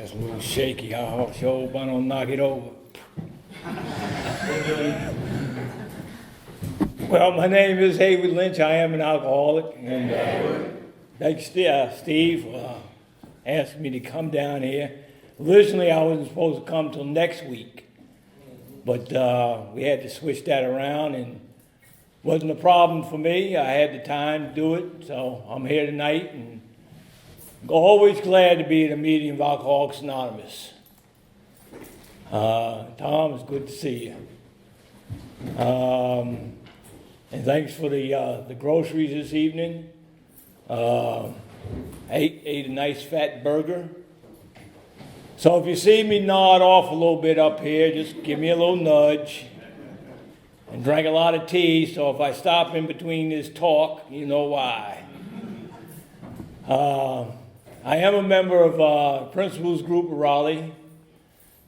That's a little shaky. I sure hope I don't knock it over. Well, my name is Hayward Lynch. I am an alcoholic. And thanks, Steve, asked me to come down here. Originally, I wasn't supposed to come till next week. But we had to switch that around, and wasn't a problem for me. I had the time to do it, so I'm here tonight, and always glad to be at a meeting of Alcoholics Anonymous. Tom, it's good to see you. And thanks for the groceries this evening. Ate a nice fat burger. So if you see me nod off a little bit up here, just give me a little nudge. And drank a lot of tea, so if I stop in between this talk, you know why. I am a member of Principals Group of Raleigh.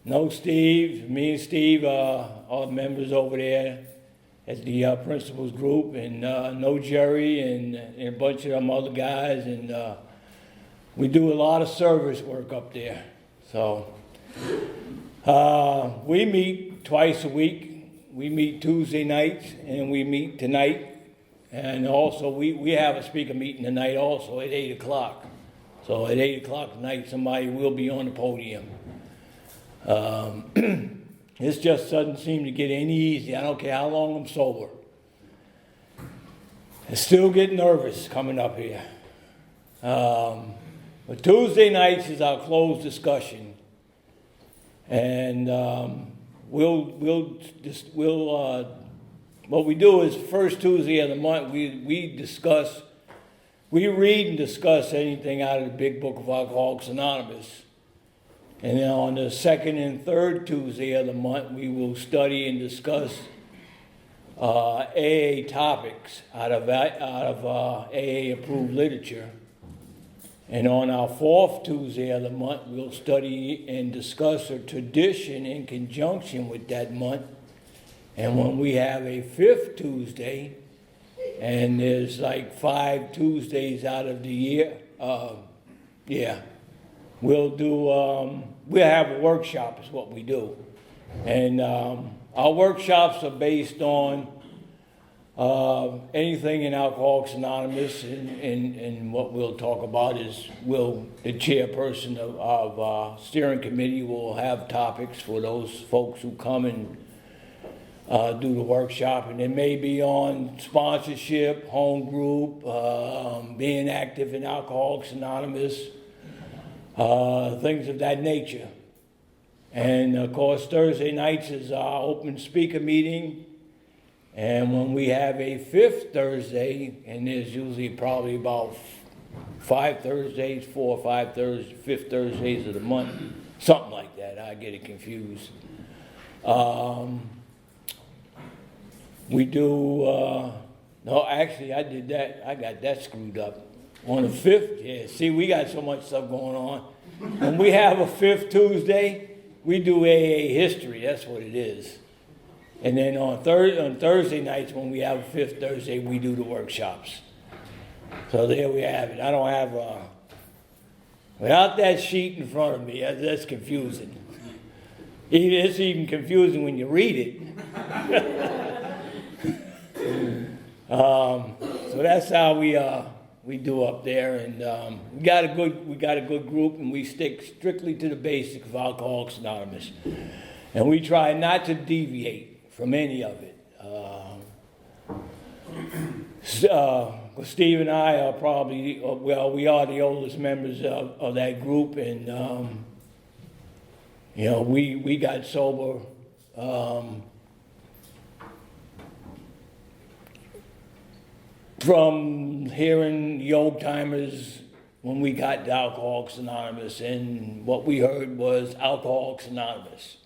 Know Steve, me and Steve are members over there at the Principals Group, and know Jerry and a bunch of them other guys, and we do a lot of service work up there. So we meet twice a week. We meet Tuesday nights, and we meet tonight. And also, we have a speaker meeting tonight also at 8 o'clock. So at 8 o'clock tonight, somebody will be on the podium. This just doesn't seem to get any easier. I don't care how long I'm sober. I still get nervous coming up here. But Tuesday nights is our closed discussion. And what we do is first Tuesday of the month we read and discuss anything out of the Big Book of Alcoholics Anonymous, and then on the second and third Tuesday of the month we will study and discuss AA topics out of AA approved literature. And on our fourth Tuesday of the month, we'll study and discuss a tradition in conjunction with that month. And when we have a fifth Tuesday, and there's like 5 Tuesdays out of the year, we'll have a workshop is what we do. And our workshops are based on anything in Alcoholics Anonymous, and what we'll talk about is the chairperson of steering committee will have topics for those folks who come and do the workshop, and it may be on sponsorship, home group, being active in Alcoholics Anonymous, things of that nature. And of course Thursday nights is our open speaker meeting. And when we have a fifth Thursday, and there's usually probably about 4 or 5 fifth Thursdays of the month, something like that, I get it confused. We do, no, actually I did that, I got that screwed up. On the fifth, see, we got so much stuff going on. When we have a fifth Tuesday, we do AA history, that's what it is. And then on Thursday nights, when we have a fifth Thursday, we do the workshops. So there we have it. I don't have without that sheet in front of me, that's confusing. It's even confusing when you read it. So that's how we do up there, and we got a good group, and we stick strictly to the basics of Alcoholics Anonymous, and we try not to deviate from any of it. Steve and I are probably, we are the oldest members of that group, and we got sober from hearing the old timers when we got to Alcoholics Anonymous, and what we heard was Alcoholics Anonymous.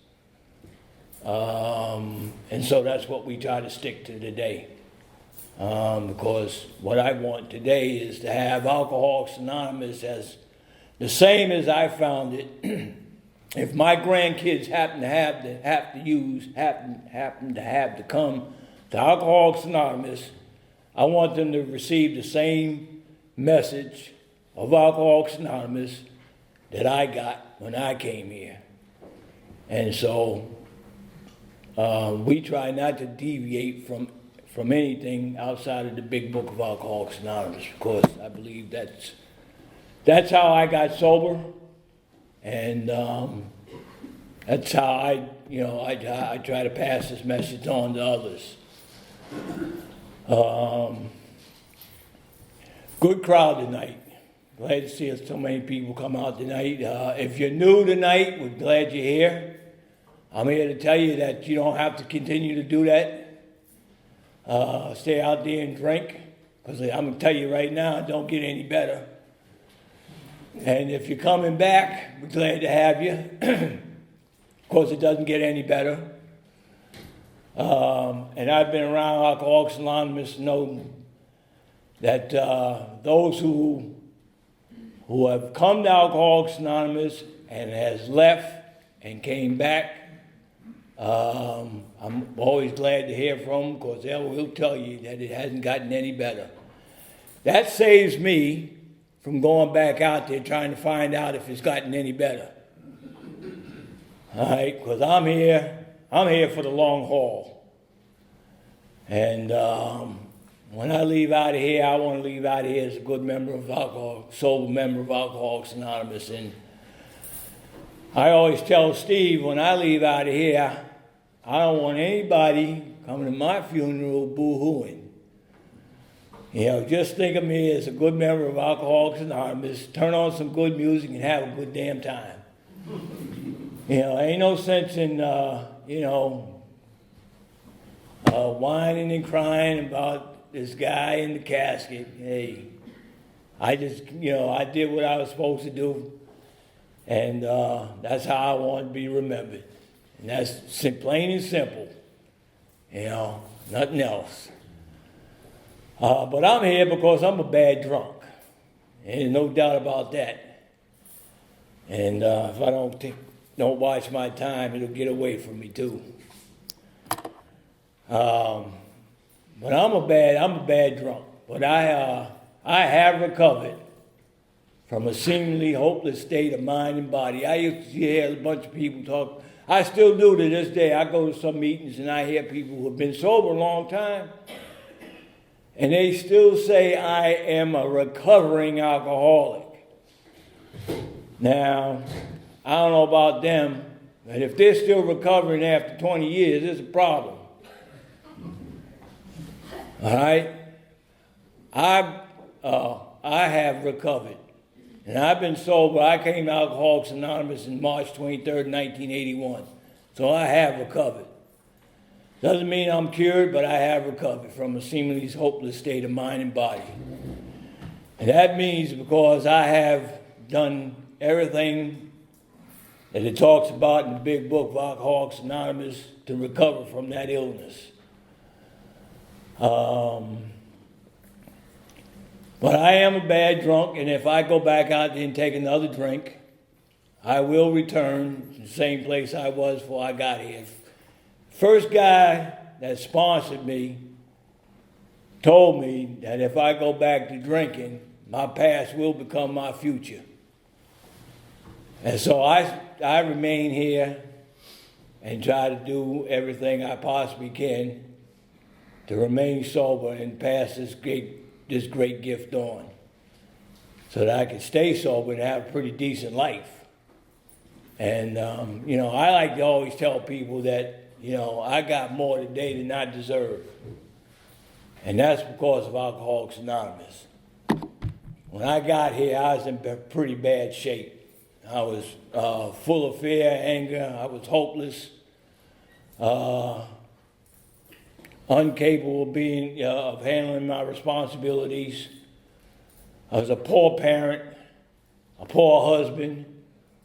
And so that's what we try to stick to today. Because what I want today is to have Alcoholics Anonymous as the same as I found it. If my grandkids happen to come to Alcoholics Anonymous, I want them to receive the same message of Alcoholics Anonymous that I got when I came here. And so we try not to deviate from anything outside of the big book of Alcoholics Anonymous, because I believe that's how I got sober, and that's how I try to pass this message on to others. Good crowd tonight. Glad to see so many people come out tonight. If you're new tonight, we're glad you're here. I'm here to tell you that you don't have to continue to do that. Stay out there and drink, because I'm going to tell you right now, it don't get any better. And if you're coming back, we're glad to have you. Of course, it doesn't get any better. And I've been around Alcoholics Anonymous to know that those who have come to Alcoholics Anonymous and has left and came back, I'm always glad to hear from them, because they'll tell you that it hasn't gotten any better. That saves me from going back out there trying to find out if it's gotten any better. All right, because I'm here for the long haul. And when I leave out of here, I want to leave out of here as a good sober member of Alcoholics Anonymous. And I always tell Steve, when I leave out of here, I don't want anybody coming to my funeral boo-hooing. Just think of me as a good member of Alcoholics Anonymous, turn on some good music and have a good damn time. Ain't no sense in, whining and crying about this guy in the casket. Hey, I just, I did what I was supposed to do, and that's how I want to be remembered. And that's plain and simple, nothing else. But I'm here because I'm a bad drunk. There's no doubt about that. And if I don't watch my time, it'll get away from me too. But I'm a bad drunk. But I have recovered from a seemingly hopeless state of mind and body. I used to hear a bunch of people talk. I still do to this day. I go to some meetings and I hear people who have been sober a long time, and they still say, I am a recovering alcoholic. Now, I don't know about them, but if they're still recovering after 20 years, there's a problem. All right? I have recovered. And I've been sober. I came to Alcoholics Anonymous in March 23rd, 1981. So I have recovered. Doesn't mean I'm cured, but I have recovered from a seemingly hopeless state of mind and body. And that means because I have done everything that it talks about in the big book of Alcoholics Anonymous to recover from that illness. But I am a bad drunk, and if I go back out there and take another drink, I will return to the same place I was before I got here. First guy that sponsored me told me that if I go back to drinking, my past will become my future. And so I remain here and try to do everything I possibly can to remain sober and pass this great gift on, so that I can stay sober and have a pretty decent life. And, I like to always tell people that, I got more today than I deserve. And that's because of Alcoholics Anonymous. When I got here, I was in pretty bad shape. I was full of fear, anger. I was hopeless, incapable of handling my responsibilities. I was a poor parent, a poor husband,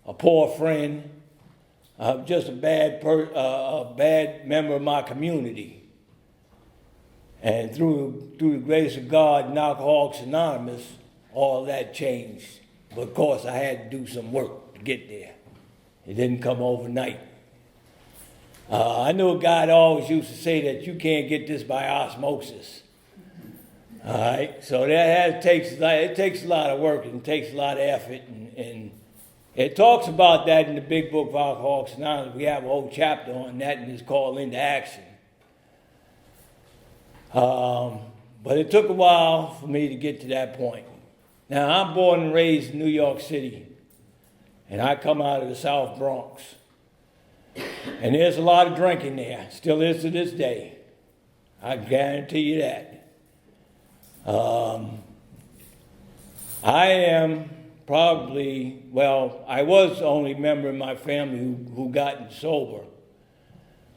a poor friend, just a bad member of my community. And through the grace of God and Alcoholics Anonymous, all that changed. But of course, I had to do some work to get there. It didn't come overnight. I knew a guy that always used to say that you can't get this by osmosis. All right, so it takes a lot of work and it takes a lot of effort, and It talks about that in the big book of Alcoholics Anonymous. We have a whole chapter on that, and it's called Into Action. But it took a while for me to get to that point. Now, I'm born and raised in New York City, and I come out of the South Bronx. And there's a lot of drinking there, still is to this day. I guarantee you that. I am probably, I was the only member in my family who gotten sober.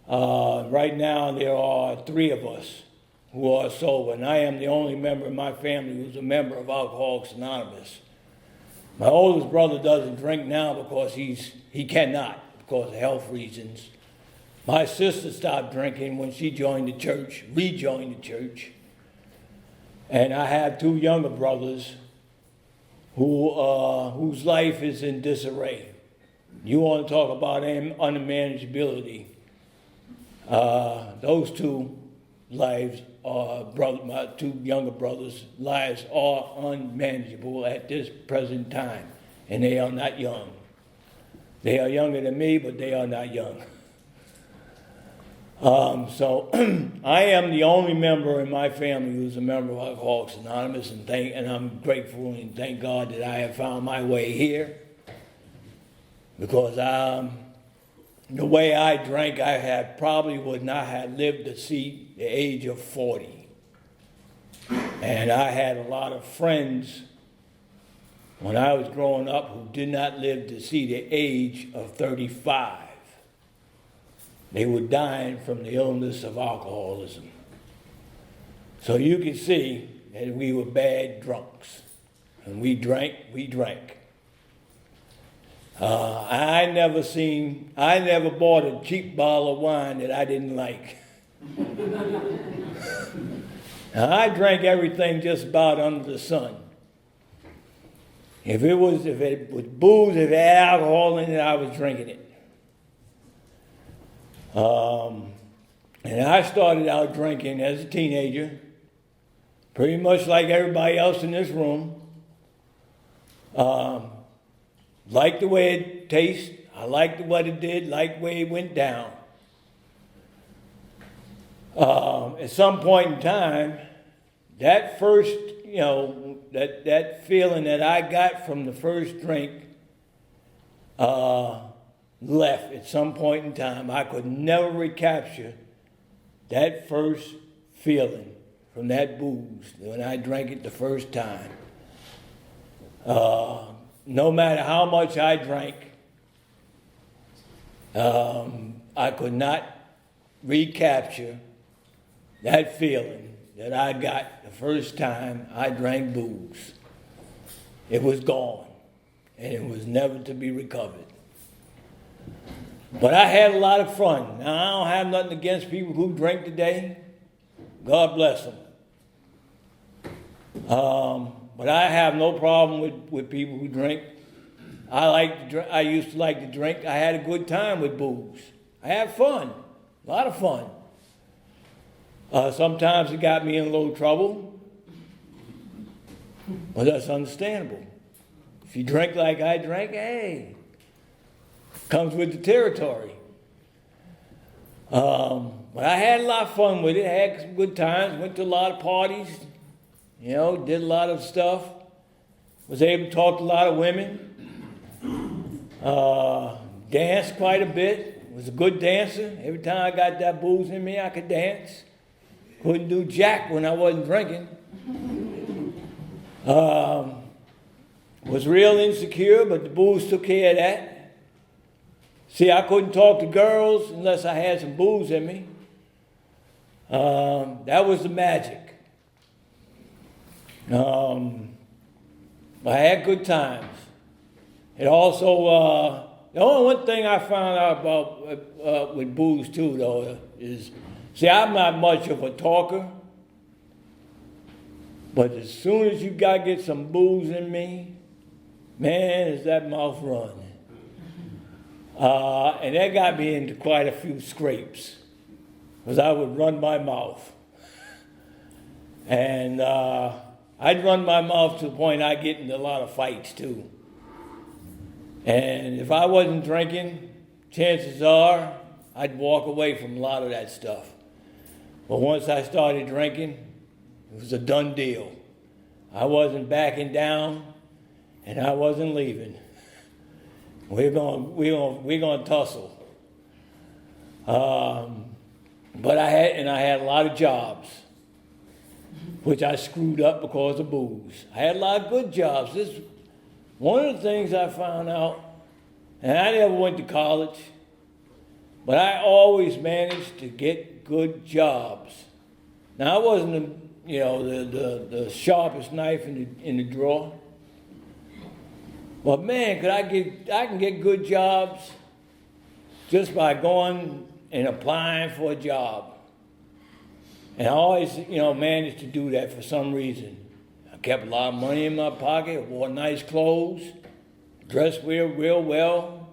Right now there are 3 of us who are sober, and I am the only member in my family who's a member of Alcoholics Anonymous. My oldest brother doesn't drink now because he cannot, because of health reasons. My sister stopped drinking when she rejoined the church. And I have 2 younger brothers whose life is in disarray. You want to talk about unmanageability. Those 2 lives my 2 younger brothers' lives are unmanageable at this present time. And they are not young. They are younger than me, but they are not young. So I am the only member in my family who's a member of Alcoholics Anonymous, and I'm grateful and thank God that I have found my way here. Because the way I drank, I probably would not have lived to see the age of 40. And I had a lot of friends when I was growing up who did not live to see the age of 35. They were dying from the illness of alcoholism. So you can see that we were bad drunks. And we drank. I never bought a cheap bottle of wine that I didn't like. Now, I drank everything just about under the sun. If it was booze, if it had alcohol in it, I was drinking it. And I started out drinking as a teenager, pretty much like everybody else in this room. Liked the way it tasted. I liked what it did, liked the way it went down. At some point in time, that first, that feeling that I got from the first drink left at some point in time. I could never recapture that first feeling from that booze when I drank it the first time. No matter how much I drank, I could not recapture that feeling that I got the first time I drank booze. It was gone, and it was never to be recovered. But I had a lot of fun. Now, I don't have nothing against people who drink today. God bless them. But I have no problem with people who drink. I used to like to drink. I had a good time with booze. I had fun, a lot of fun. Sometimes it got me in a little trouble, but that's understandable. If you drink like I drank, hey, comes with the territory. But I had a lot of fun with it. I had some good times. Went to a lot of parties. Did a lot of stuff. Was able to talk to a lot of women. Danced quite a bit. Was a good dancer. Every time I got that booze in me, I could dance. Couldn't do jack when I wasn't drinking. Was real insecure, but the booze took care of that. See, I couldn't talk to girls unless I had some booze in me. That was the magic. I had good times. It also, the only one thing I found out about with booze too, though, is, see, I'm not much of a talker, but as soon as you get some booze in me, man, is that mouth running. And that got me into quite a few scrapes, because I would run my mouth. And I'd run my mouth to the point I'd get into a lot of fights too. And if I wasn't drinking, chances are I'd walk away from a lot of that stuff. But once I started drinking, it was a done deal. I wasn't backing down, and I wasn't leaving. We're gonna tussle. But I had a lot of jobs, which I screwed up because of booze. I had a lot of good jobs. This one of the things I found out, and I never went to college, but I always managed to get good jobs. Now I wasn't, the sharpest knife in the drawer, but man, I can get good jobs just by going and applying for a job. And I always, managed to do that for some reason. I kept a lot of money in my pocket, wore nice clothes, dressed real well,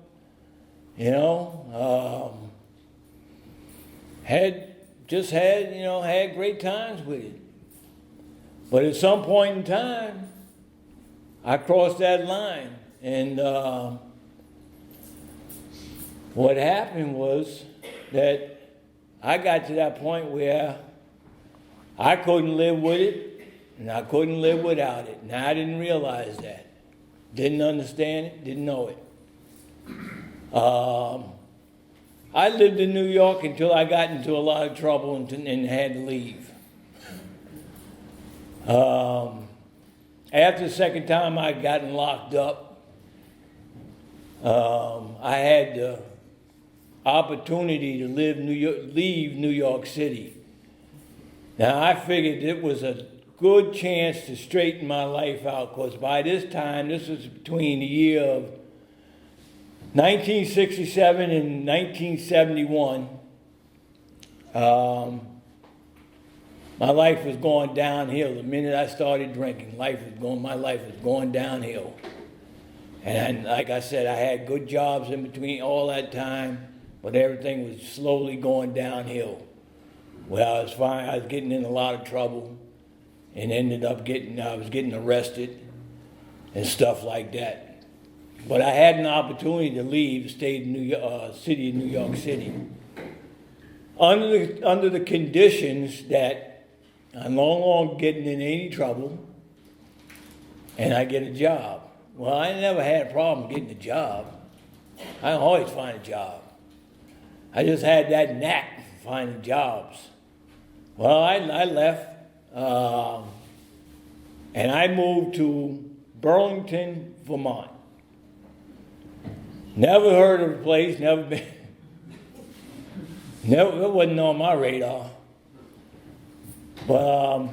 had great times with it. But at some point in time, I crossed that line. And what happened was that I got to that point where I couldn't live with it, and I couldn't live without it. And I didn't realize that. Didn't understand it, didn't know it. I lived in New York until I got into a lot of trouble and had to leave. After the second time I'd gotten locked up, I had the opportunity to leave New York City. Now I figured it was a good chance to straighten my life out, because by this time, this was between the year of 1967 and 1971, my life was going downhill. The minute I started drinking, my life was going downhill. And like I said, I had good jobs in between all that time, but everything was slowly going downhill. Well, I was getting in a lot of trouble, and ended up I was getting arrested and stuff like that. But I had an opportunity to leave the state of city of New York City under the conditions that I'm no longer getting in any trouble, and I get a job. Well, I never had a problem getting a job. I always find a job. I just had that knack for finding jobs. Well, I left, and I moved to Burlington, Vermont. Never heard of the place, never been. It wasn't on my radar. But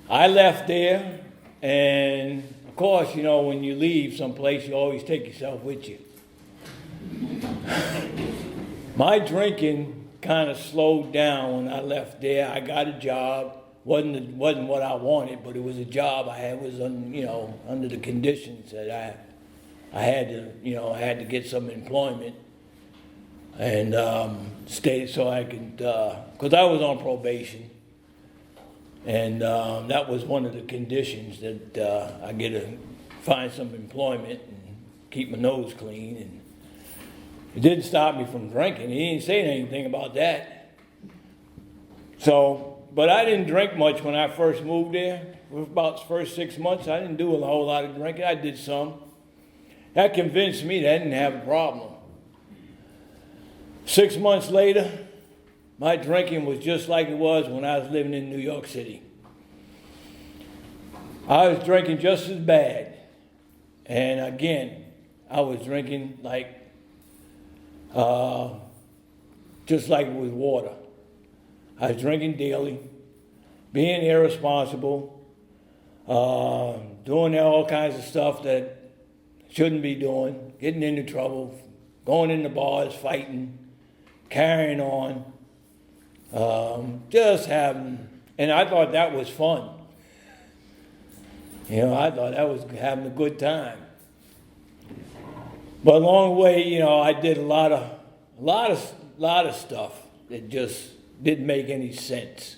I left there, and of course, when you leave someplace, you always take yourself with you. My drinking kind of slowed down when I left there. I got a job. wasn't what I wanted, but it was a job I had. Was under the conditions that I had to get some employment and stay so I could, because I was on probation, and that was one of the conditions that I get to find some employment and keep my nose clean. And it didn't stop me from drinking. He didn't say anything about that. So, but I didn't drink much when I first moved there. For about the first 6 months, I didn't do a whole lot of drinking. I did some. That convinced me that I didn't have a problem. 6 months later, my drinking was just like it was when I was living in New York City. I was drinking just as bad. And again, I was drinking just like with water. I was drinking daily, being irresponsible, doing all kinds of stuff that shouldn't be doing, getting into trouble, going into bars, fighting, carrying on, just having, and I thought that was fun. I thought that was having a good time. But along the way, I did a lot of stuff that just didn't make any sense.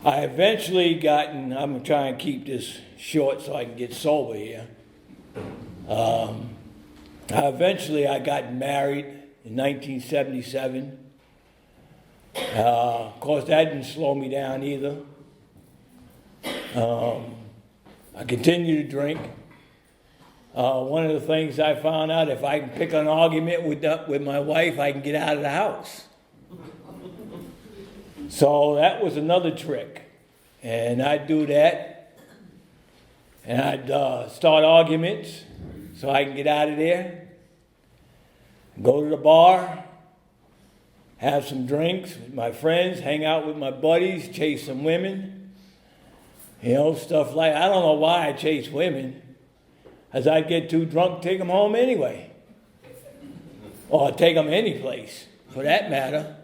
I eventually gotten, I'm going to try and keep this short so I can get sober here. I got married in 1977. Of course, that didn't slow me down either. I continued to drink. One of the things I found out, if I can pick an argument with my wife, I can get out of the house. So that was another trick. And I'd do that. And I'd start arguments so I can get out of there. Go to the bar, have some drinks with my friends, hang out with my buddies, chase some women. You know, stuff like, I don't know why I chase women. As I'd get too drunk, take them home anyway. Or take them any place, for that matter.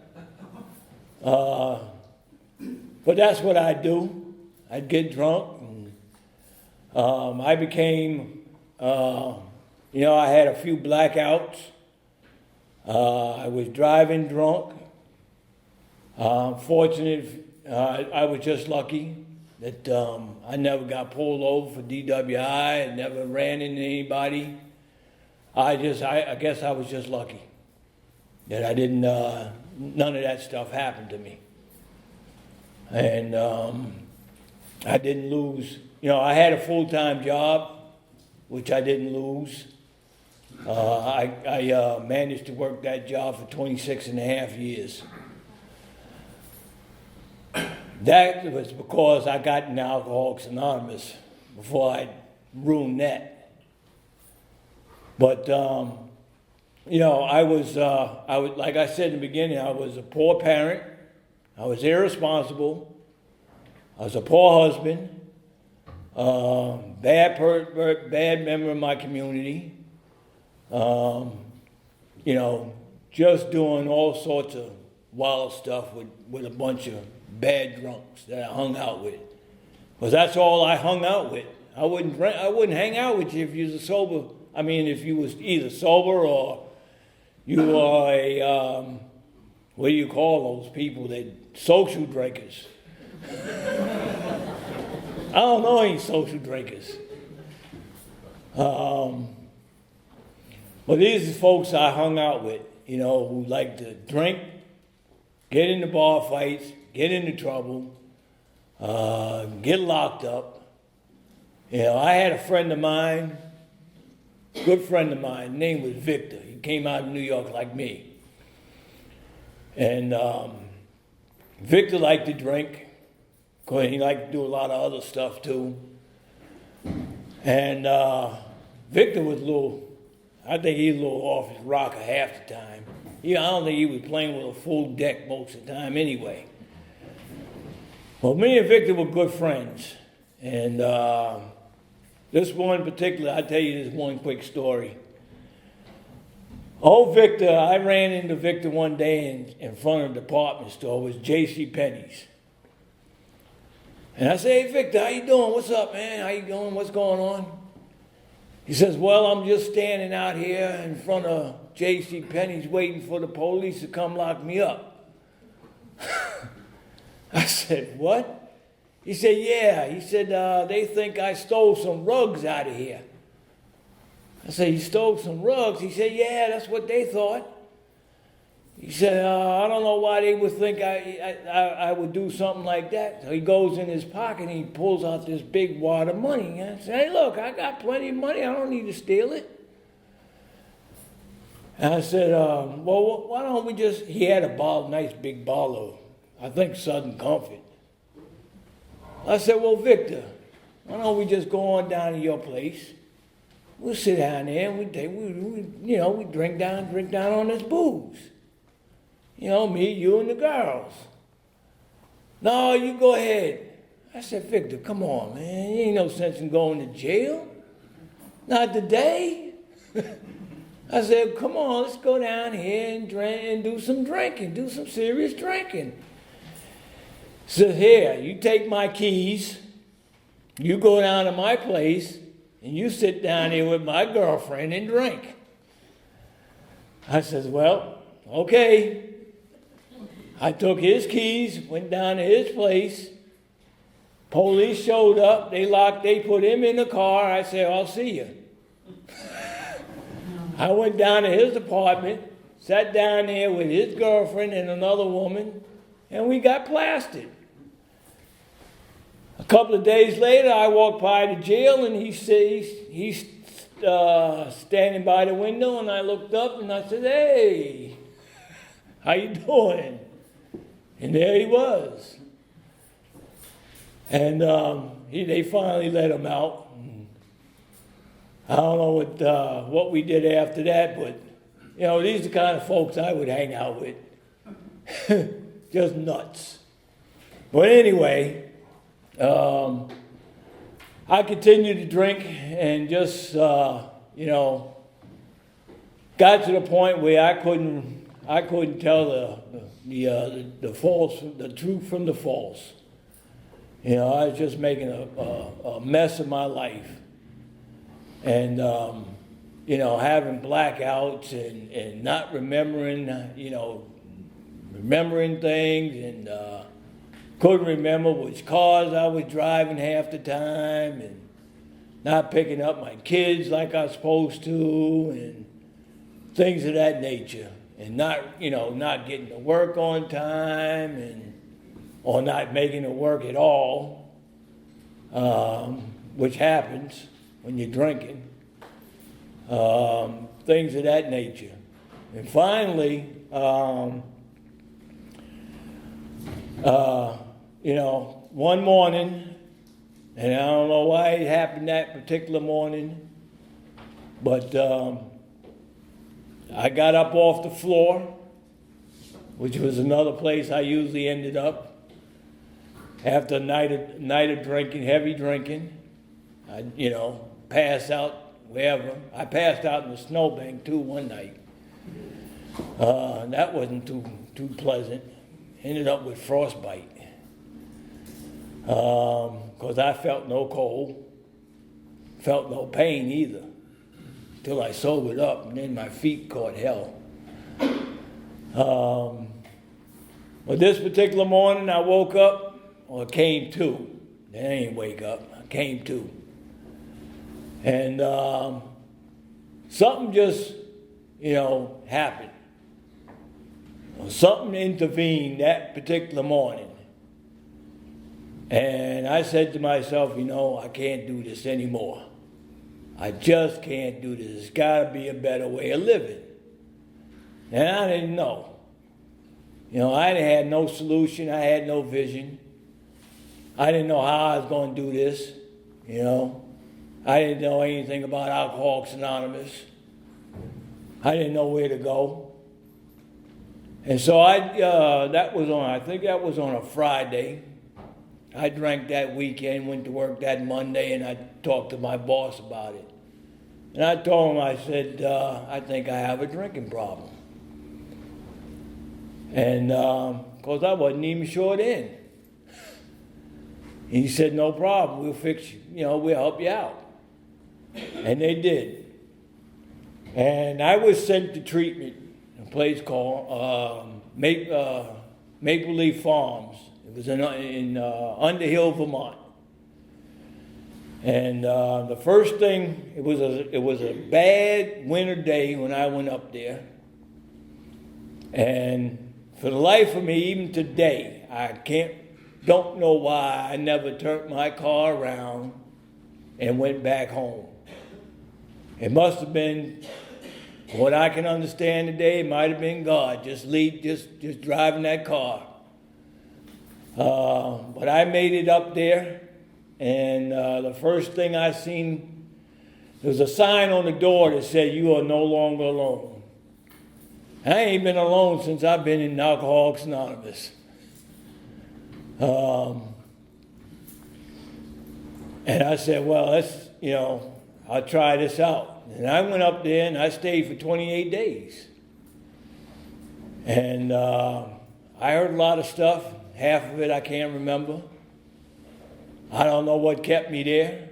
But that's what I'd do. I'd get drunk. And, I became, I had a few blackouts. I was driving drunk. Fortunate, I was just lucky that I never got pulled over for DWI. I never ran into anybody. I guess I was just lucky that I didn't, none of that stuff happened to me. And I didn't lose, I had a full-time job, which I didn't lose. I managed to work that job for 26 and a half years. That was because I got in Alcoholics Anonymous before I ruined that. But, I was, like I said in the beginning, I was a poor parent. I was irresponsible. I was a poor husband. Bad member of my community. Just doing all sorts of wild stuff with a bunch of bad drunks that I hung out with. Because that's all I hung out with. I wouldn't hang out with you if you was sober. I mean, if you was either sober or you were a, what do you call those people that social drinkers? I don't know any social drinkers. But these are folks I hung out with, who like to drink, get into bar fights, get into trouble, get locked up. I had a friend of mine, good friend of mine, his name was Victor. He came out of New York like me. And Victor liked to drink, because he liked to do a lot of other stuff too. And Victor was I think he was a little off his rocker half the time. I don't think he was playing with a full deck most of the time anyway. Well, me and Victor were good friends. And this one in particular, I'll tell you this one quick story. Victor, I ran into Victor one day in front of the department store. It was J.C. Penney's. And I said, "Hey, Victor, how you doing? What's up, man? How you doing? What's going on?" He says, "Well, I'm just standing out here in front of J.C. Penney's waiting for the police to come lock me up." I said, "What?" He said, "Yeah." He said, "They think I stole some rugs out of here." I said, "You stole some rugs?" He said, "Yeah, that's what they thought." He said, "I don't know why they would think I would do something like that." So he goes in his pocket and he pulls out this big wad of money. And I said, "Hey, look, I got plenty of money. I don't need to steal it." And I said, "Well, why don't we just..." He had a nice big bottle of, I think, Southern Comfort. I said, "Well, Victor, why don't we just go on down to your place? We'll sit down there and we drink down on this booze. Me, you, and the girls." "No, you go ahead." I said, "Victor, come on, man. You ain't no sense in going to jail. Not today." I said, "Come on, let's go down here and drink and do some drinking, do some serious drinking." So "Here, you take my keys, you go down to my place, and you sit down here with my girlfriend and drink." I says, "Well, okay." I took his keys, went down to his place, Police showed up. They put him in the car. I said, I'll see you. I went down to his apartment, sat down there with his girlfriend and another woman, and we got plastered. A couple of days later, I walked by the jail, and he's standing by the window, and I looked up, and I said, hey, how you doing? And there he was. And they finally let him out. I don't know what we did after that, but, these are the kind of folks I would hang out with. Just nuts. But anyway, I continued to drink and just, got to the point where I couldn't tell the truth from the false. I was just making a mess of my life. And, having blackouts and not remembering, remembering things, and couldn't remember which cars I was driving half the time, and not picking up my kids like I was supposed to, and things of that nature. And not getting to work on time, or not making it work at all, which happens when you're drinking, things of that nature. And finally, one morning, and I don't know why it happened that particular morning, but I got up off the floor, which was another place I usually ended up after a night of drinking, heavy drinking. I, pass out wherever. I passed out in the snowbank too one night. That wasn't too pleasant. Ended up with frostbite. Because I felt no cold, felt no pain either, till I sobered up, and then my feet caught hell. But this particular morning I woke up, or came to. I didn't wake up, I came to. And something just, happened. Something intervened that particular morning. And I said to myself, I can't do this anymore. I just can't do this. There's got to be a better way of living. And I didn't know. I had no solution. I had no vision. I didn't know how I was going to do this. I didn't know anything about Alcoholics Anonymous. I didn't know where to go. And so I think that was on a Friday. I drank that weekend, went to work that Monday, and I talked to my boss about it. And I told him, I said, I think I have a drinking problem. And, of course, I wasn't even sure then. He said, no problem, we'll fix you, we'll help you out. And they did. And I was sent to treatment in a place called Maple Leaf Farms. It was in Underhill, Vermont. And the first thing, it was a bad winter day when I went up there. And for the life of me, even today, don't know why I never turned my car around and went back home. It must have been, what I can understand today, it might have been God, just driving that car. But I made it up there, and the first thing I seen, there was a sign on the door that said, "You are no longer alone." I ain't been alone since I've been in Alcoholics Anonymous. And I said, well, I'll try this out. And I went up there and I stayed for 28 days. And I heard a lot of stuff. Half of it I can't remember. I don't know what kept me there.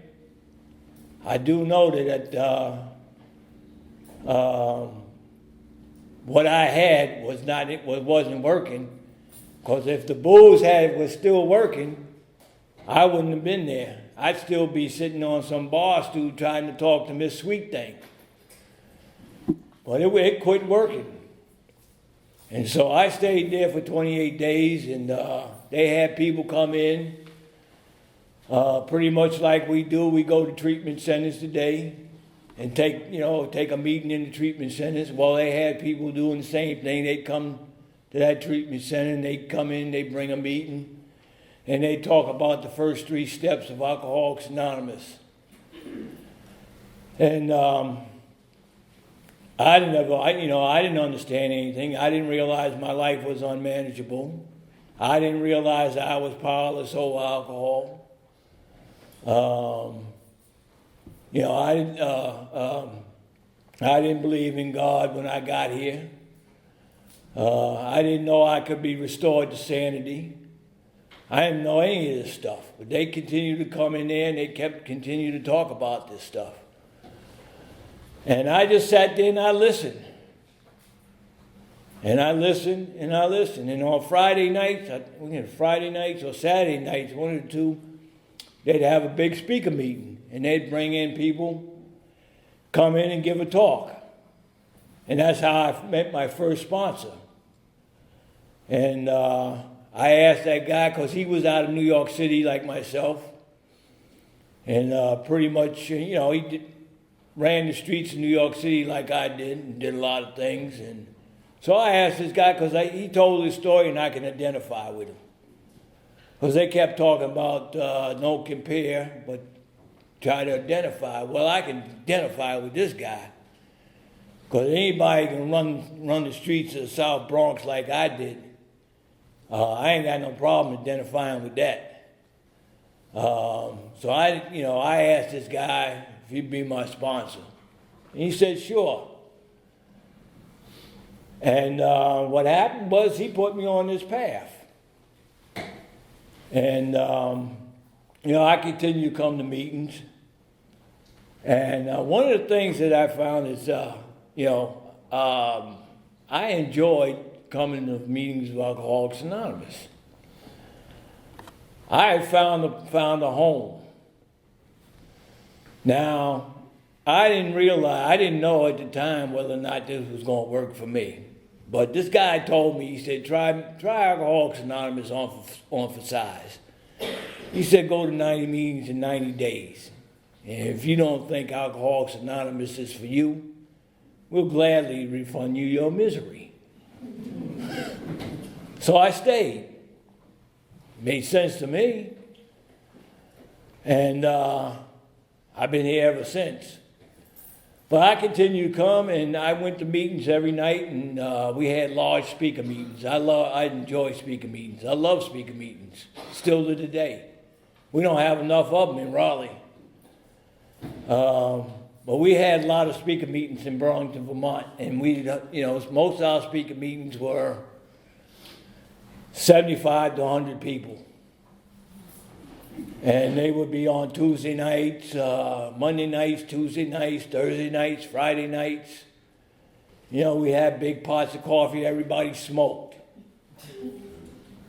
I do know that what I had wasn't working. Because if the booze was still working, I wouldn't have been there. I'd still be sitting on some bar stool trying to talk to Miss Sweet Thing. But it quit working. And so I stayed there for 28 days, and they had people come in, pretty much like we do. We go to treatment centers today and take a meeting in the treatment centers. Well, they had people doing the same thing. They'd come to that treatment center, and they'd come in, they'd bring a meeting, and they'd talk about the first 3 steps of Alcoholics Anonymous. And I didn't understand anything. I didn't realize my life was unmanageable. I didn't realize I was powerless over alcohol. I didn't believe in God when I got here. I didn't know I could be restored to sanity. I didn't know any of this stuff. But they continued to come in there and they continued to talk about this stuff. And I just sat there and I listened. And I listened and I listened. And on Friday nights or Saturday nights, one or two, they'd have a big speaker meeting. And they'd bring in people, come in and give a talk. And that's how I met my first sponsor. And I asked that guy, because he was out of New York City like myself. And pretty much, he ran the streets of New York City like I did and did a lot of things. And so I asked this guy, because he told his story and I can identify with him. Because they kept talking about don't compare, but try to identify. Well, I can identify with this guy. Because anybody can run the streets of the South Bronx like I did. I ain't got no problem identifying with that. So I asked this guy if he'd be my sponsor. And he said, sure. And what happened was he put me on this path. And, I continued to come to meetings. And one of the things that I found is, I enjoyed coming to meetings of Alcoholics Anonymous. I had found a home. Now, I didn't know at the time whether or not this was going to work for me. But this guy told me, he said, try Alcoholics Anonymous on for size. He said, go to 90 meetings in 90 days. And if you don't think Alcoholics Anonymous is for you, we'll gladly refund you your misery. So I stayed. Made sense to me. And I've been here ever since. But I continued to come, and I went to meetings every night, and we had large speaker meetings. I enjoy speaker meetings. I love speaker meetings, still to today. We don't have enough of them in Raleigh. But we had a lot of speaker meetings in Burlington, Vermont, and most of our speaker meetings were 75 to 100 people. And they would be on Tuesday nights, Monday nights, Tuesday nights, Thursday nights, Friday nights. We had big pots of coffee, everybody smoked.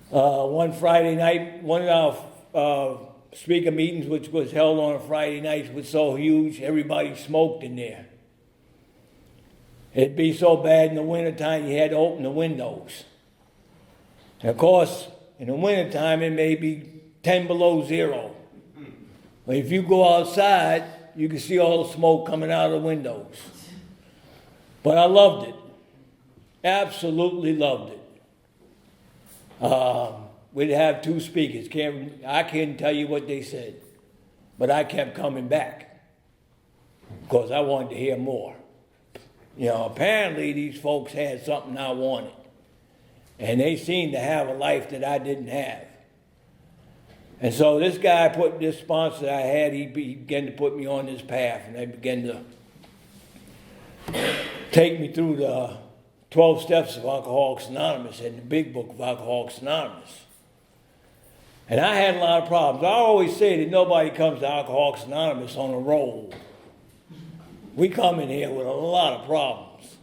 One Friday night, one of our speaker meetings, which was held on a Friday night, was so huge, everybody smoked in there. It'd be so bad in the wintertime, you had to open the windows. And of course, in the wintertime, it may be 10 below zero. But if you go outside, you can see all the smoke coming out of the windows. But I loved it. Absolutely loved it. We'd have 2 speakers. I can't tell you what they said. But I kept coming back. Because I wanted to hear more. Apparently these folks had something I wanted. And they seemed to have a life that I didn't have. And so this sponsor I had, he began to put me on this path, and they began to take me through the 12 steps of Alcoholics Anonymous and the big book of Alcoholics Anonymous. And I had a lot of problems. I always say that nobody comes to Alcoholics Anonymous on a roll. We come in here with a lot of problems.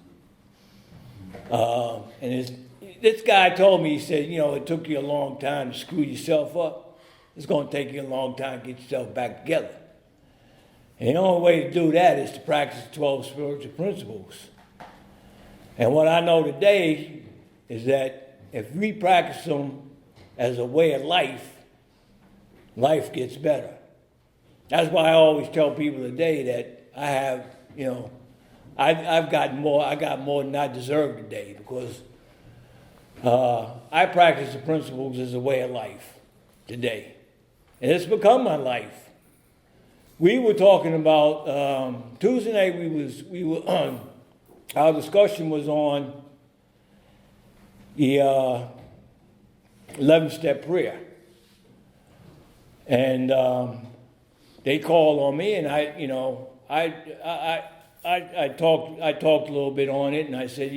And this guy told me, he said, it took you a long time to screw yourself up. it's going to take you a long time to get yourself back together. And the only way to do that is to practice the 12 spiritual principles. And what I know today is that if we practice them as a way of life, life gets better. That's why I always tell people today that I have, I got more than I deserve today, because I practice the principles as a way of life today. And it's become my life. We were talking about, Tuesday night our discussion was on the 11-step prayer. And they called on me, and I talked a little bit on it, and I said,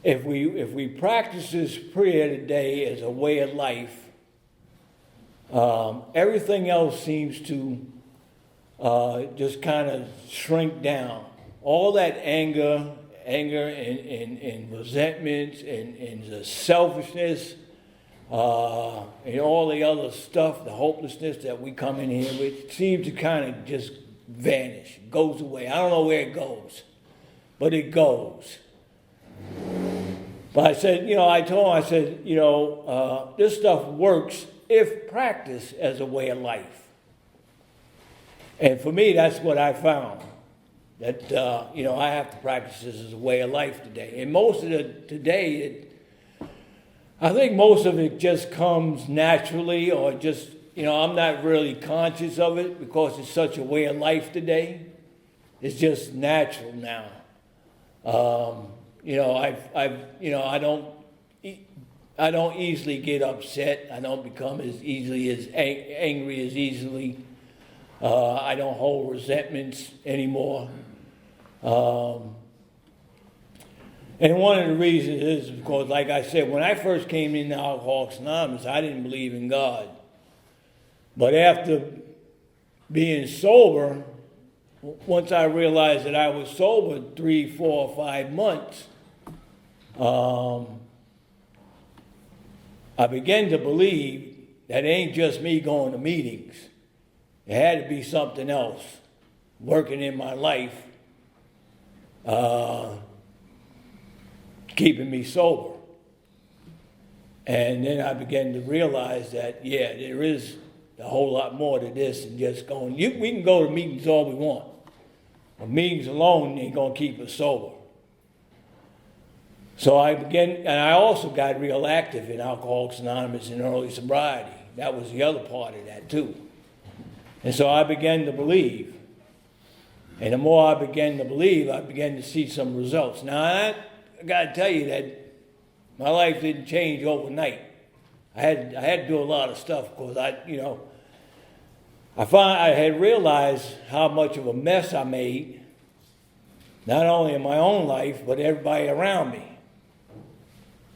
if we practice this prayer today as a way of life, everything else seems to just kind of shrink down. All that anger and resentments and the selfishness and all the other stuff, the hopelessness that we come in here with, seems to kind of just vanish, goes away. I don't know where it goes, but it goes. But I said, I told him, this stuff works if practiced as a way of life. And for me, that's what I found. That, I have to practice this as a way of life today. And most of I think most of it just comes naturally, or just, I'm not really conscious of it because it's such a way of life today. It's just natural now. I don't easily get upset. I don't become as angry as easily. I don't hold resentments anymore. And one of the reasons is because, like I said, when I first came into Alcoholics Anonymous, I didn't believe in God. But after being sober, once I realized that I was sober 3, 4, 5 months, I began to believe that it ain't just me going to meetings. It had to be something else working in my life, keeping me sober. And then I began to realize that, there is a whole lot more to this than just going. We can go to meetings all we want, but meetings alone ain't going to keep us sober. So I began, and I also got real active in Alcoholics Anonymous in early sobriety. That was the other part of that too. And so I began to believe. And the more I began to believe, I began to see some results. Now, I got to tell you that my life didn't change overnight. I had to do a lot of stuff because I had realized how much of a mess I made, not only in my own life, but everybody around me.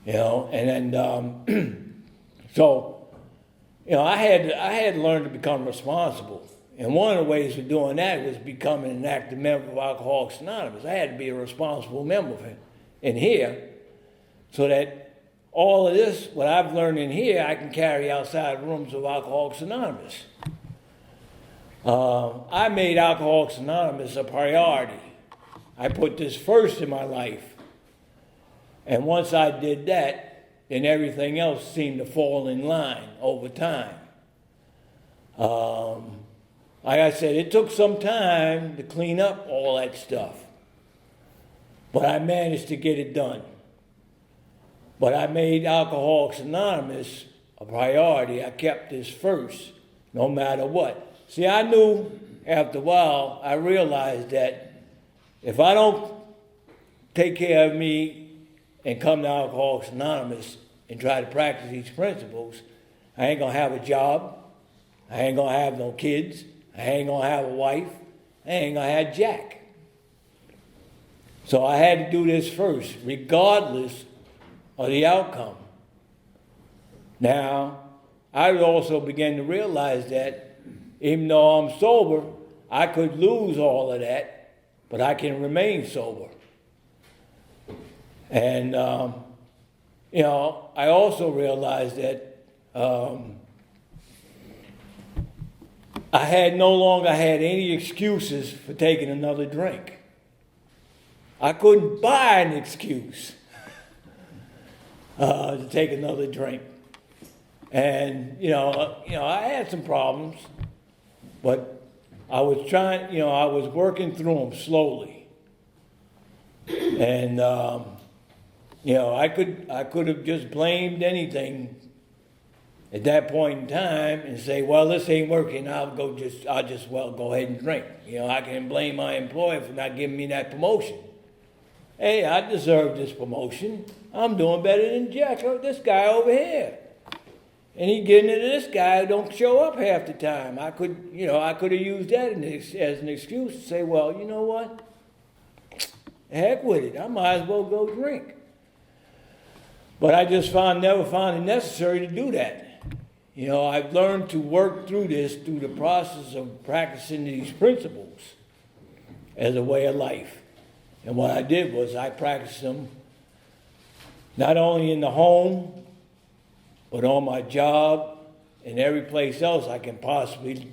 And then, I had to learn to become responsible. And one of the ways of doing that was becoming an active member of Alcoholics Anonymous. I had to be a responsible member in here so that all of this, what I've learned in here, I can carry outside rooms of Alcoholics Anonymous. I made Alcoholics Anonymous a priority. I put this first in my life. And once I did that, then everything else seemed to fall in line over time. Like I said, it took some time to clean up all that stuff. But I managed to get it done. But I made Alcoholics Anonymous a priority. I kept this first, no matter what. See, I knew after a while, I realized that if I don't take care of me and come to Alcoholics Anonymous and try to practice these principles, I ain't going to have a job. I ain't going to have no kids. I ain't going to have a wife. I ain't going to have Jack. So I had to do this first, regardless of the outcome. Now, I also began to realize that even though I'm sober, I could lose all of that, but I can remain sober. And, I also realized that I no longer had any excuses for taking another drink. I couldn't buy an excuse to take another drink. And, I had some problems, but I was I was working through them slowly. And, I could have just blamed anything at that point in time and say, well, this ain't working, I'll just go ahead and drink. I can blame my employer for not giving me that promotion. Hey, I deserve this promotion. I'm doing better than Jack, this guy over here. And he getting it to this guy who don't show up half the time. I could have used that as an excuse to say, well, you know what? Heck with it. I might as well go drink. But I just never found it necessary to do that. I've learned to work through the process of practicing these principles as a way of life. And what I did was I practiced them not only in the home, but on my job and every place else I can possibly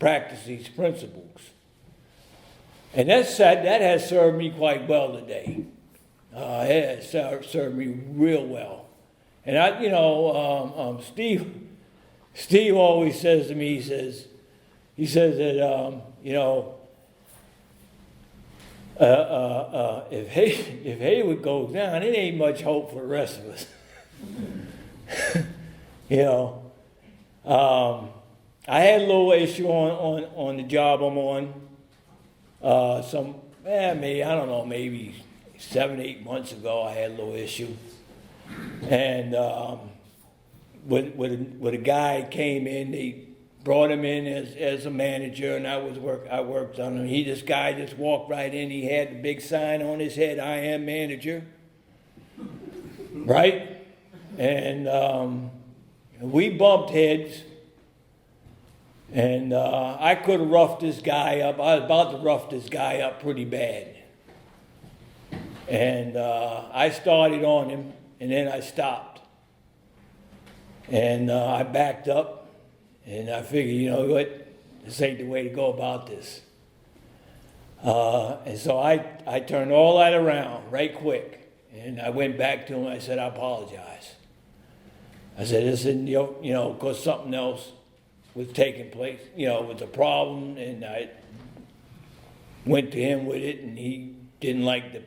practice these principles. And that has served me quite well today. It has served me real well. And Steve always says to me, he says that, if Hayward goes down, it ain't much hope for the rest of us. I had a little issue on the job I'm on. Maybe 7-8 months ago, I had a little issue. And with a guy came in, they brought him in as a manager, and I worked on him. This guy just walked right in. He had the big sign on his head, I am manager. Right? And we bumped heads. And I could have roughed this guy up. I was about to rough this guy up pretty bad. And I started on him, and then I stopped. And I backed up, and I figured, you know what, this ain't the way to go about this. And so I turned all that around right quick. And I went back to him, I said, I apologize. I said, this isn't, because something else was taking place, with a problem, and I went to him with it, and he didn't like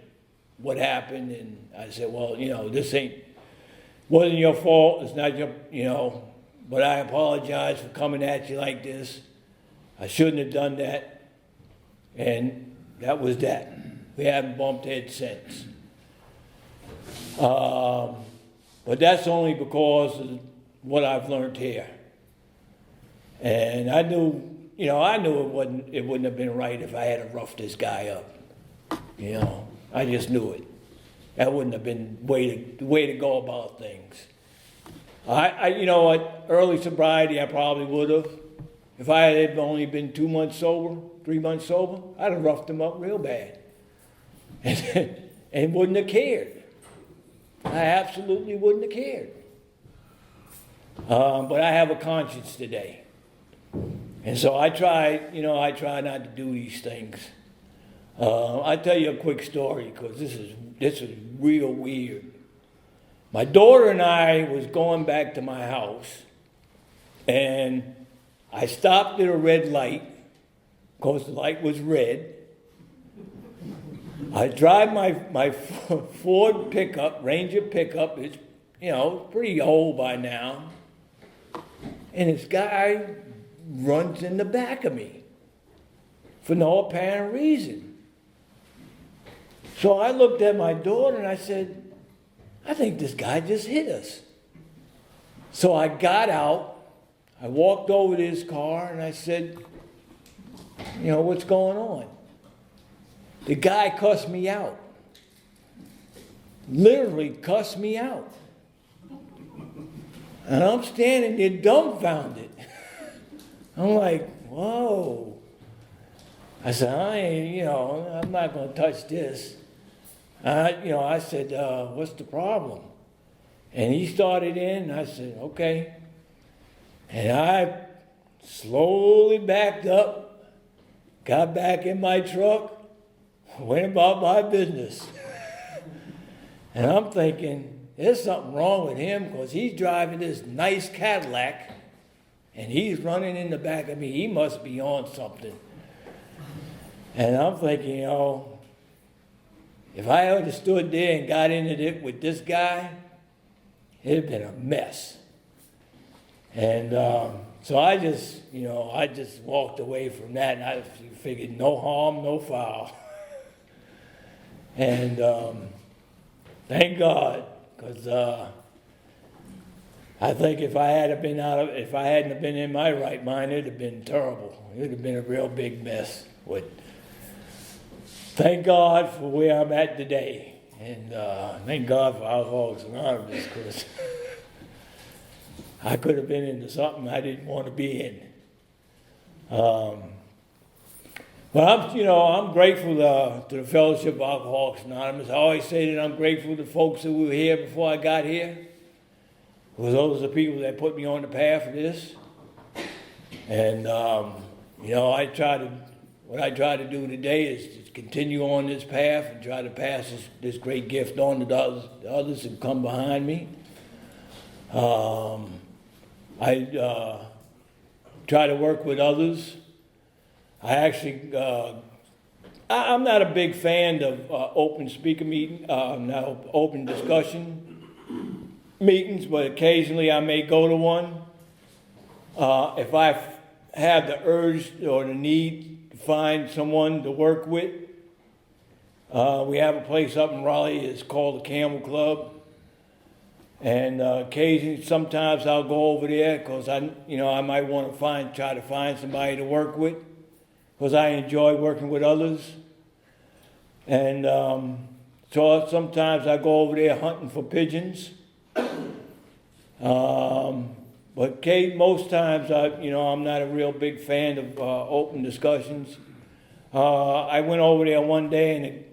what happened, and I said, well, this wasn't your fault, it's not your, but I apologize for coming at you like this. I shouldn't have done that, and that was that. We haven't bumped heads since. But that's only because of what I've learned here. And I knew it wouldn't have been right if I had to rough this guy up. I just knew it. That wouldn't have been the way to go about things. Early sobriety, I probably would have. If I had only been 2 months sober, 3 months sober, I'd have roughed him up real bad. And wouldn't have cared. I absolutely wouldn't have cared. But I have a conscience today. And so I try not to do these things. I'll tell you a quick story because this is real weird. My daughter and I was going back to my house, and I stopped at a red light because the light was red. I drive my Ford pickup, Ranger pickup. It's pretty old by now, and this guy runs in the back of me for no apparent reason. So I looked at my daughter and I said, I think this guy just hit us. So I got out, I walked over to his car and I said, what's going on? The guy cussed me out. Literally cussed me out. And I'm standing there dumbfounded. I'm like, whoa. I said, I'm not going to touch this. I said, what's the problem? And he started in, and I said, okay. And I slowly backed up, got back in my truck, went about my business. And I'm thinking, there's something wrong with him because he's driving this nice Cadillac and he's running in the back of me. He must be on something. And I'm thinking, if I had stood there and got into it with this guy, it'd been a mess. And so I just walked away from that, and I figured no harm, no foul. And thank God, because I think if I hadn't been in my right mind, it'd have been terrible. It'd have been a real big mess. But thank God for where I'm at today, and thank God for Alcoholics Anonymous, because I could have been into something I didn't want to be in. But I'm grateful to the Fellowship of Alcoholics Anonymous. I always say that I'm grateful to folks who were here before I got here, because those are the people that put me on the path of this. And what I try to do today is to continue on this path and try to pass this great gift on to the others who come behind me. I try to work with others. I actually, I'm not a big fan of open speaker meeting, not open discussion meetings, but occasionally I may go to one. If I have the urge or the need to find someone to work with, we have a place up in Raleigh. It's called the Camel Club. And occasionally, sometimes I'll go over there because I might want to try to find somebody to work with, because I enjoy working with others. And so sometimes I go over there hunting for pigeons. But most times, I'm not a real big fan of open discussions. I went over there one day, and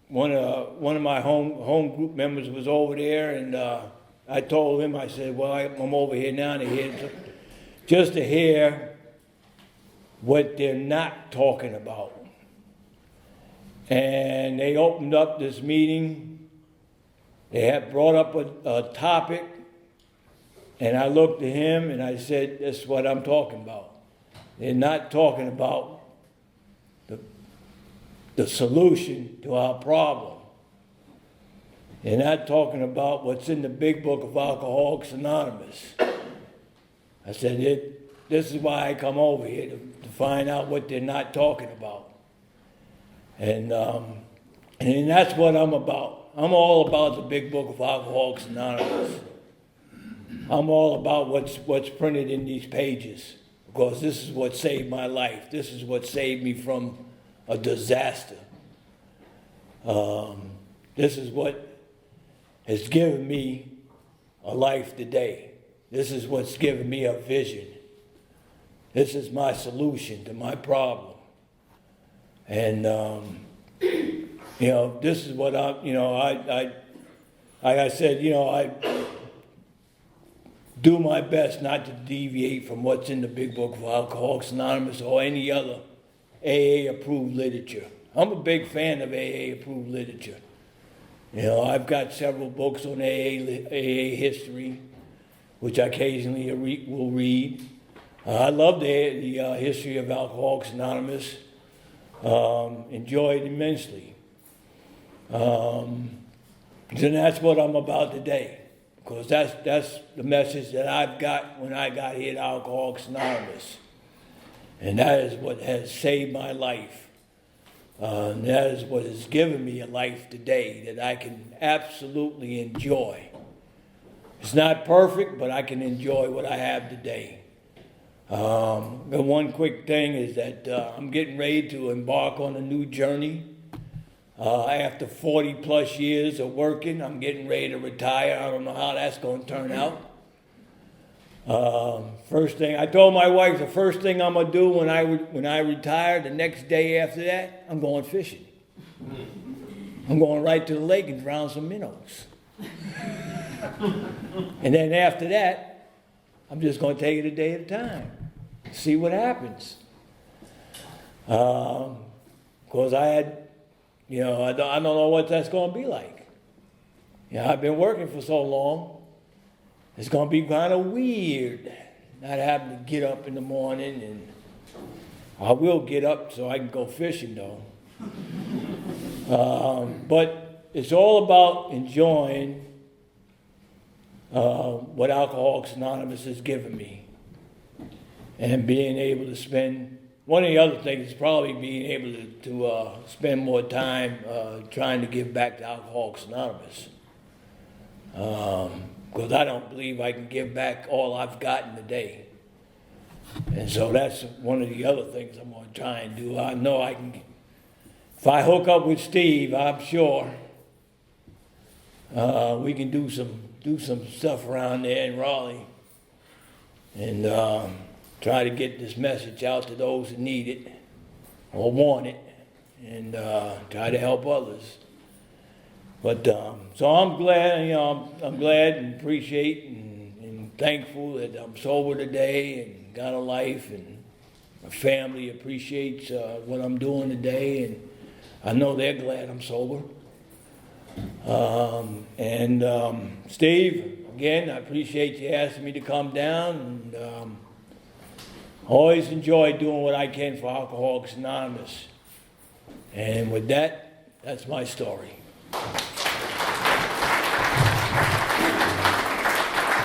one of my home group members was over there, and I told him, I said, well, I'm over here now just to hear what they're not talking about. And they opened up this meeting. They had brought up a topic, and I looked at him and I said, that's what I'm talking about. They're not talking about the solution to our problem. They're not talking about what's in the big book of Alcoholics Anonymous. I said, this is why I come over here, to find out what they're not talking about. And that's what I'm about. I'm all about the big book of Alcoholics Anonymous. I'm all about what's printed in these pages, because this is what saved my life. This is what saved me from a disaster. This is what has given me a life today. This is what's given me a vision. This is my solution to my problem. And, this is what like I said, I do my best not to deviate from what's in the big book of Alcoholics Anonymous or any other AA-approved literature. I'm a big fan of AA-approved literature. I've got several books on AA history, which I occasionally will read. I love the history of Alcoholics Anonymous. Enjoy it immensely. And that's what I'm about today, because that's the message that I've got when I got here to Alcoholics Anonymous. And that is what has saved my life. And that is what has given me a life today that I can absolutely enjoy. It's not perfect, but I can enjoy what I have today. The one quick thing is that I'm getting ready to embark on a new journey. After 40 plus years of working, I'm getting ready to retire. I don't know how that's going to turn out. First thing, I told my wife the first thing I'm going to do when I retire, the next day after that, I'm going fishing. I'm going right to the lake and drown some minnows. And then after that, I'm just going to take it a day at a time. see what happens. Because I had, I don't know what that's going to be like. I've been working for so long. It's going to be kind of weird not having to get up in the morning, and I will get up so I can go fishing though. But it's all about enjoying what Alcoholics Anonymous has given me, and being able to spend. One of the other things is probably being able to spend more time trying to give back to Alcoholics Anonymous. Because I don't believe I can give back all I've gotten today. And so that's one of the other things I'm going to try and do. I know I can, if I hook up with Steve, I'm sure we can do some stuff around there in Raleigh, and try to get this message out to those who need it or want it, and try to help others. But so I'm glad, I'm glad and appreciate and thankful that I'm sober today and got a life, and my family appreciates what I'm doing today, and I know they're glad I'm sober. Steve, again, I appreciate you asking me to come down, and always enjoy doing what I can for Alcoholics Anonymous. And with that, that's my story.